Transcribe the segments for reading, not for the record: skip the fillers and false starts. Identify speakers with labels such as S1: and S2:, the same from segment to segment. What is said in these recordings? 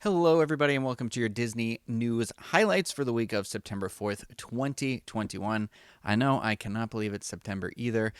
S1: Hello, everybody, and welcome to your Disney News highlights for the week of September 4th, 2021. I know, I cannot believe it's September either.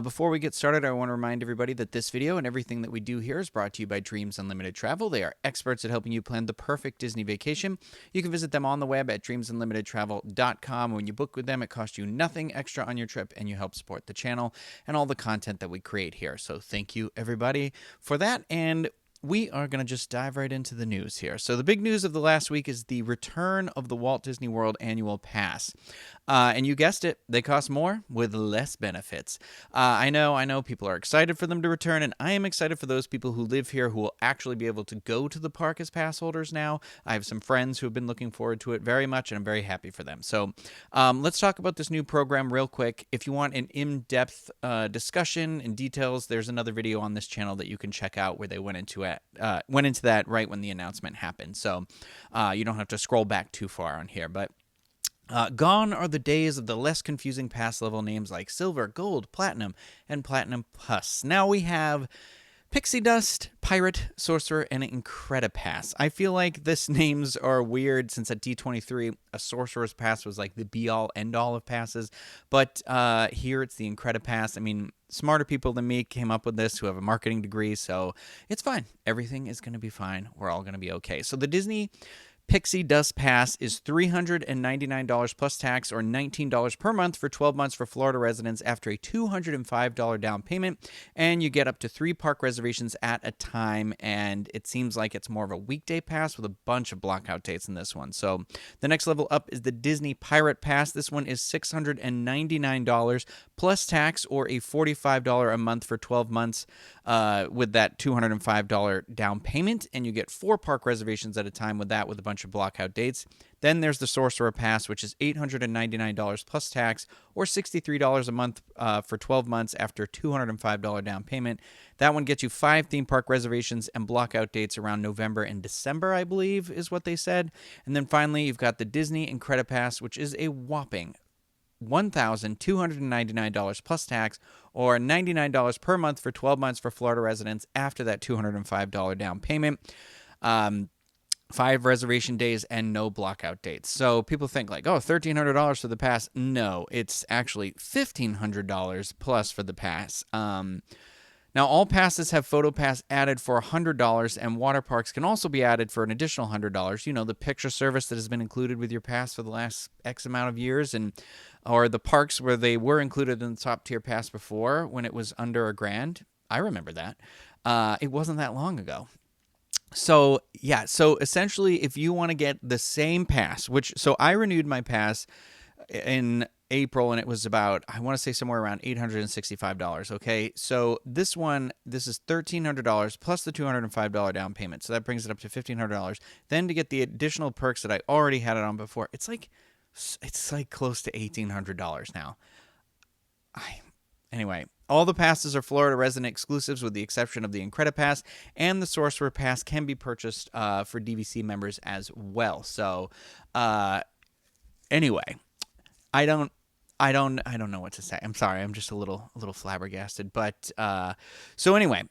S1: Before we get started, I want to remind everybody that this video and everything that we do here is brought to you by Dreams Unlimited Travel. They are experts at helping you plan the perfect Disney vacation. You can visit them on the web at dreamsunlimitedtravel.com. When you book with them, it costs you nothing extra on your trip, and you help support the channel and all the content that we create here. So thank you, everybody, for that, and we are going to just dive right into the news here. So the big news of the last week is the return of the Walt Disney World Annual Pass. And you guessed it, they cost more with less benefits. I know people are excited for them to return, and I am excited for those people who live here who will actually be able to go to the park as pass holders now. I have some friends who have been looking forward to it very much, and I'm very happy for them. So let's talk about this new program real quick. If you want an in-depth discussion and details, there's another video on this channel that you can check out where they went into that right when the announcement happened. So you don't have to scroll back too far on here, but gone are the days of the less confusing pass level names like Silver, Gold, Platinum, and Platinum Plus. Now we have Pixie Dust, Pirate, Sorcerer, and Incredipass. I feel like this names are weird since at D23, a Sorcerer's Pass was like the be-all, end-all of passes. But here it's the Incredipass. I mean, smarter people than me came up with this who have a marketing degree, so it's fine. Everything is going to be fine. We're all going to be okay. So the Disney Pixie Dust Pass is $399 plus tax or $19 per month for 12 months for Florida residents after a $205 down payment, and you get up to 3 park reservations at a time, and it seems like it's more of a weekday pass with a bunch of blockout dates in this one. So the next level up is the Disney Pirate Pass. This one is $699 plus tax or a $45 a month for 12 months with that $205 down payment, and you get 4 park reservations at a time with that with a bunch of blockout dates. Then there's the Sorcerer Pass, which is $899 plus tax or $63 a month for 12 months after $205 down payment. That one gets you 5 theme park reservations and blockout dates around November and December, I believe is what they said. And then finally, you've got the Disney Incredipass, which is a whopping $1,299 plus tax or $99 per month for 12 months for Florida residents after that $205 down payment. 5 reservation days and no blockout dates. So people think like, oh, $1,300 for the pass. No, it's actually $1,500 plus for the pass. Now, all passes have PhotoPass added for $100, and water parks can also be added for an additional $100. You know, the picture service that has been included with your pass for the last X amount of years, or the parks where they were included in the top tier pass before when it was under $1,000. I remember that. It wasn't that long ago. So, yeah, so essentially, if you want to get the same pass, so I renewed my pass in April, and it was about, I want to say somewhere around $865, okay? So this is $1,300 plus the $205 down payment, so that brings it up to $1,500. Then to get the additional perks that I already had it on before, it's like close to $1,800 now. Anyway, all the passes are Florida resident exclusives with the exception of the Incredipass, and the Sorcerer Pass can be purchased for DVC members as well. So, anyway, I don't know what to say. I'm sorry. I'm just a little flabbergasted. But so anyway,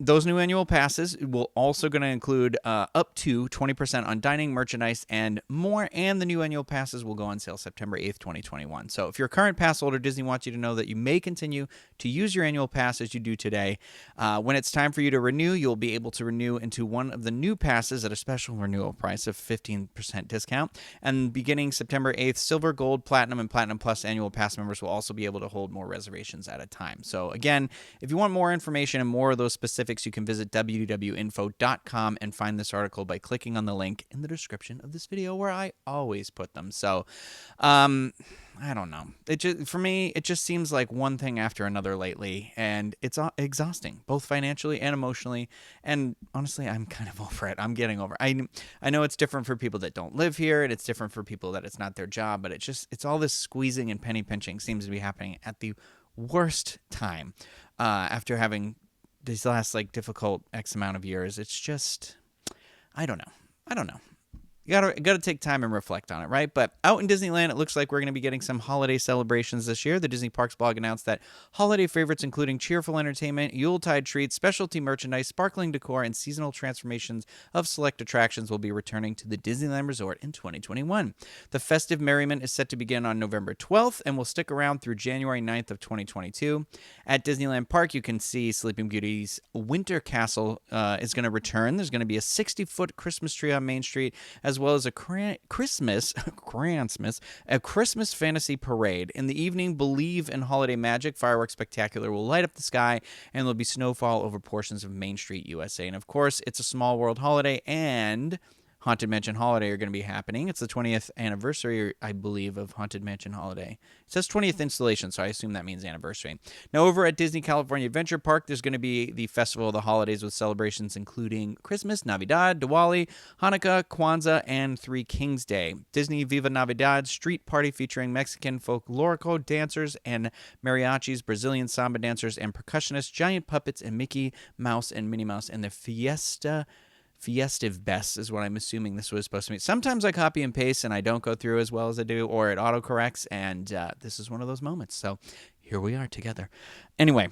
S1: those new annual passes will also going to include up to 20% on dining, merchandise, and more, and the new annual passes will go on sale September 8th, 2021. So if you're a current pass holder, Disney wants you to know that you may continue to use your annual pass as you do today. When it's time for you to renew, you'll be able to renew into one of the new passes at a special renewal price of 15% discount. And beginning September 8th, Silver, Gold, Platinum, and Platinum Plus annual pass members will also be able to hold more reservations at a time. So again, if you want more information and more of those specifics, you can visit www.info.com and find this article by clicking on the link in the description of this video where I always put them. So, I don't know. For me, it just seems like one thing after another lately, and it's exhausting, both financially and emotionally. And honestly, I'm kind of over it. I'm getting over it. I know it's different for people that don't live here, and it's different for people that it's not their job, but it's all this squeezing and penny pinching seems to be happening at the worst time after having these last difficult X amount of years. It's just, I don't know. gotta take time and reflect on it, right? But out in Disneyland, it looks like we're going to be getting some holiday celebrations this year. The Disney Parks blog announced that holiday favorites, including cheerful entertainment, Yuletide treats, specialty merchandise, sparkling decor, and seasonal transformations of select attractions, will be returning to the Disneyland Resort in 2021. The festive merriment is set to begin on November 12th and will stick around through January 9th of 2022. At Disneyland Park, you can see Sleeping Beauty's Winter Castle is going to return. There's going to be a 60-foot Christmas tree on Main Street, as well as a Christmas fantasy parade. In the evening, Believe in Holiday Magic fireworks spectacular will light up the sky, and there'll be snowfall over portions of Main Street, USA. And of course, It's a Small World holiday and Haunted Mansion Holiday are going to be happening. It's the 20th anniversary, I believe, of Haunted Mansion Holiday. It says 20th installation, so I assume that means anniversary. Now, over at Disney California Adventure Park, there's going to be the Festival of the Holidays with celebrations including Christmas, Navidad, Diwali, Hanukkah, Kwanzaa, and Three Kings Day. Disney Viva Navidad street party featuring Mexican folklorico dancers and mariachis, Brazilian samba dancers and percussionists, giant puppets, and Mickey Mouse and Minnie Mouse, and the Festive Best is what I'm assuming this was supposed to be. Sometimes I copy and paste and I don't go through as well as I do, or it autocorrects, and this is one of those moments. So here we are together. Anyway,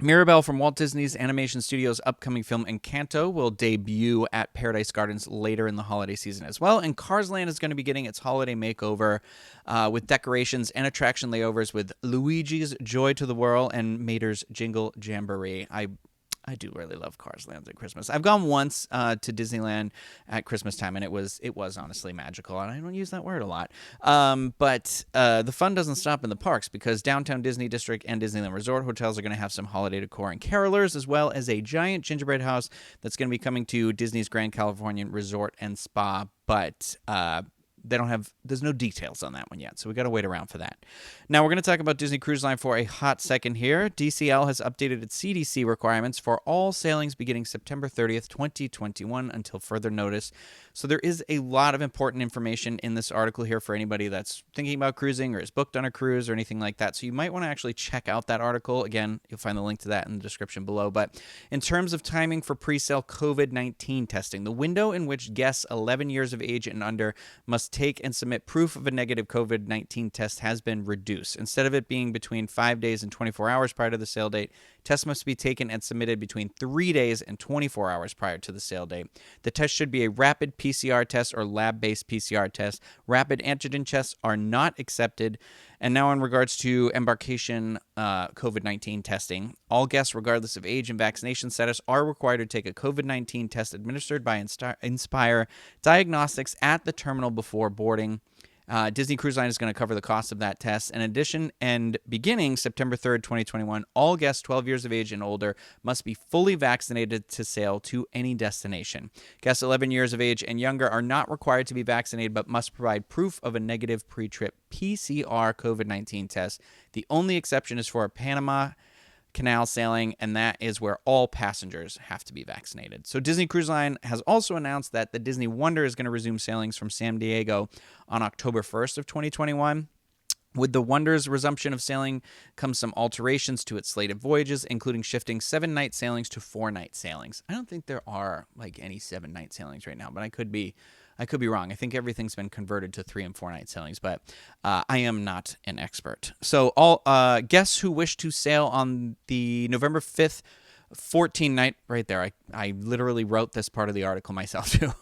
S1: Mirabelle from Walt Disney's Animation Studios' upcoming film Encanto will debut at Paradise Gardens later in the holiday season as well. And Cars Land is going to be getting its holiday makeover with decorations and attraction layovers with Luigi's Joy to the World and Mater's Jingle Jamboree. I do really love Cars Land at Christmas. I've gone once to Disneyland at Christmas time, and it was honestly magical, and I don't use that word a lot. But the fun doesn't stop in the parks, because Downtown Disney District and Disneyland Resort hotels are going to have some holiday decor and carolers, as well as a giant gingerbread house that's going to be coming to Disney's Grand Californian Resort and Spa. But there's no details on that one yet, so we got to wait around for that. Now we're going to talk about Disney Cruise Line for a hot second here. DCL has updated its CDC requirements for all sailings beginning September 30th, 2021 until further notice. So there is a lot of important information in this article here for anybody that's thinking about cruising or is booked on a cruise or anything like that. So you might want to actually check out that article. Again, you'll find the link to that in the description below. But in terms of timing for pre-sale COVID-19 testing, the window in which guests 11 years of age and under must take and submit proof of a negative COVID-19 test has been reduced. Instead of it being between 5 days and 24 hours prior to the sale date, tests must be taken and submitted between 3 days and 24 hours prior to the sale date. The test should be a rapid PCR test or lab-based PCR test. Rapid antigen tests are not accepted. And now in regards to embarkation COVID-19 testing, all guests, regardless of age and vaccination status, are required to take a COVID-19 test administered by Inspire Diagnostics at the terminal before boarding. Disney Cruise Line is going to cover the cost of that test. In addition, and beginning September 3rd, 2021, all guests 12 years of age and older must be fully vaccinated to sail to any destination. Guests 11 years of age and younger are not required to be vaccinated, but must provide proof of a negative pre-trip PCR COVID-19 test. The only exception is for a Panama Canal sailing, and that is where all passengers have to be vaccinated. So Disney Cruise Line has also announced that the Disney Wonder is going to resume sailings from San Diego on October 1st of 2021. With the Wonder's resumption of sailing comes some alterations to its slate of voyages, including shifting 7-night sailings to 4-night sailings. I don't think there are any 7-night sailings right now, but I could be wrong. I think everything's been converted to 3 and 4-night sailings, but I am not an expert. So all guests who wish to sail on the November 5th 14-night, right there, I literally wrote this part of the article myself too.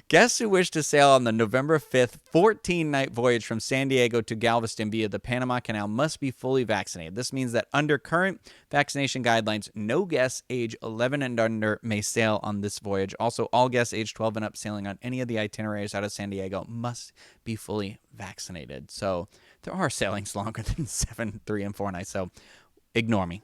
S1: Guests who wish to sail on the November 5th 14-night voyage from San Diego to Galveston via the Panama Canal must be fully vaccinated. This means that under current vaccination guidelines, no guests age 11 and under may sail on this voyage. Also, all guests age 12 and up sailing on any of the itineraries out of San Diego must be fully vaccinated. So there are sailings longer than 7, 3, and 4 nights. So ignore me.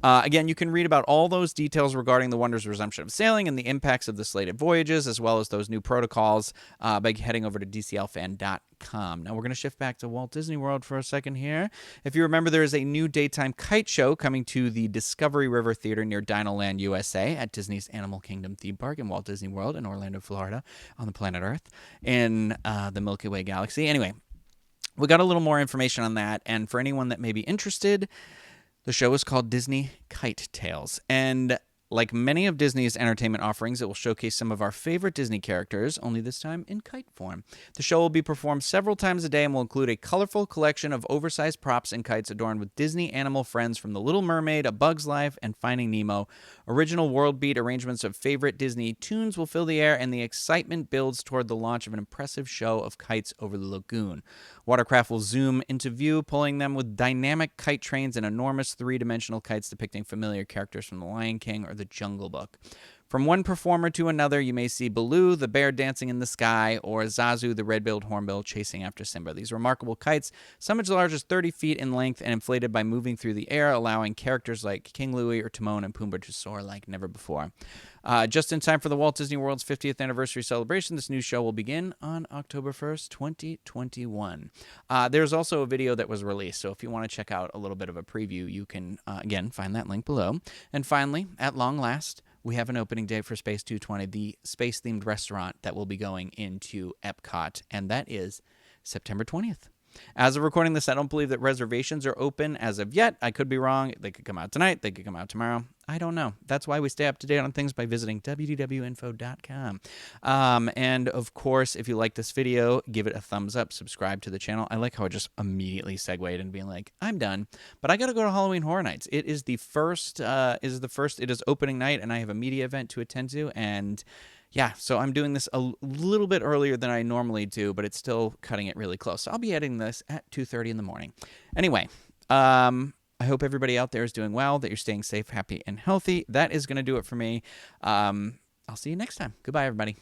S1: Again, you can read about all those details regarding the Wonder's resumption of sailing and the impacts of the slated voyages, as well as those new protocols, by heading over to DCLfan.com. Now, we're going to shift back to Walt Disney World for a second here. If you remember, there is a new daytime kite show coming to the Discovery River Theater near Dinoland, USA, at Disney's Animal Kingdom theme park in Walt Disney World in Orlando, Florida, on the planet Earth, in the Milky Way galaxy. Anyway, we got a little more information on that, and for anyone that may be interested, the show is called Disney KiteTails. And Like many of Disney's entertainment offerings, it will showcase some of our favorite Disney characters, only this time in kite form. The show will be performed several times a day and will include a colorful collection of oversized props and kites adorned with Disney animal friends from The Little Mermaid, A Bug's Life, and Finding Nemo. Original world beat arrangements of favorite Disney tunes will fill the air, and the excitement builds toward the launch of an impressive show of kites over the lagoon. Watercraft will zoom into view, pulling them with dynamic kite trains and enormous three-dimensional kites depicting familiar characters from The Lion King or The Jungle Book. From one performer to another, you may see Baloo, the bear dancing in the sky, or Zazu, the red-billed hornbill, chasing after Simba. These remarkable kites, some as large as 30 feet in length and inflated by moving through the air, allowing characters like King Louie or Timon and Pumbaa to soar like never before. Just in time for the Walt Disney World's 50th anniversary celebration, this new show will begin on October 1st, 2021. There's also a video that was released, so if you want to check out a little bit of a preview, you can, again, find that link below. And finally, at long last, we have an opening day for Space 220, the space-themed restaurant that will be going into Epcot, and that is September 20th. As of recording this, I don't believe that reservations are open as of yet. I could be wrong. They could come out tonight. They could come out tomorrow. I don't know. That's why we stay up to date on things by visiting wdwinfo.com. And, of course, if you like this video, give it a thumbs up. Subscribe to the channel. I like how I just immediately segued into being like, I'm done. But I got to go to Halloween Horror Nights. It is the first. It is opening night, and I have a media event to attend to. And yeah, so I'm doing this a little bit earlier than I normally do, but it's still cutting it really close. So I'll be editing this at 2:30 in the morning. Anyway, I hope everybody out there is doing well, that you're staying safe, happy, and healthy. That is going to do it for me. I'll see you next time. Goodbye, everybody.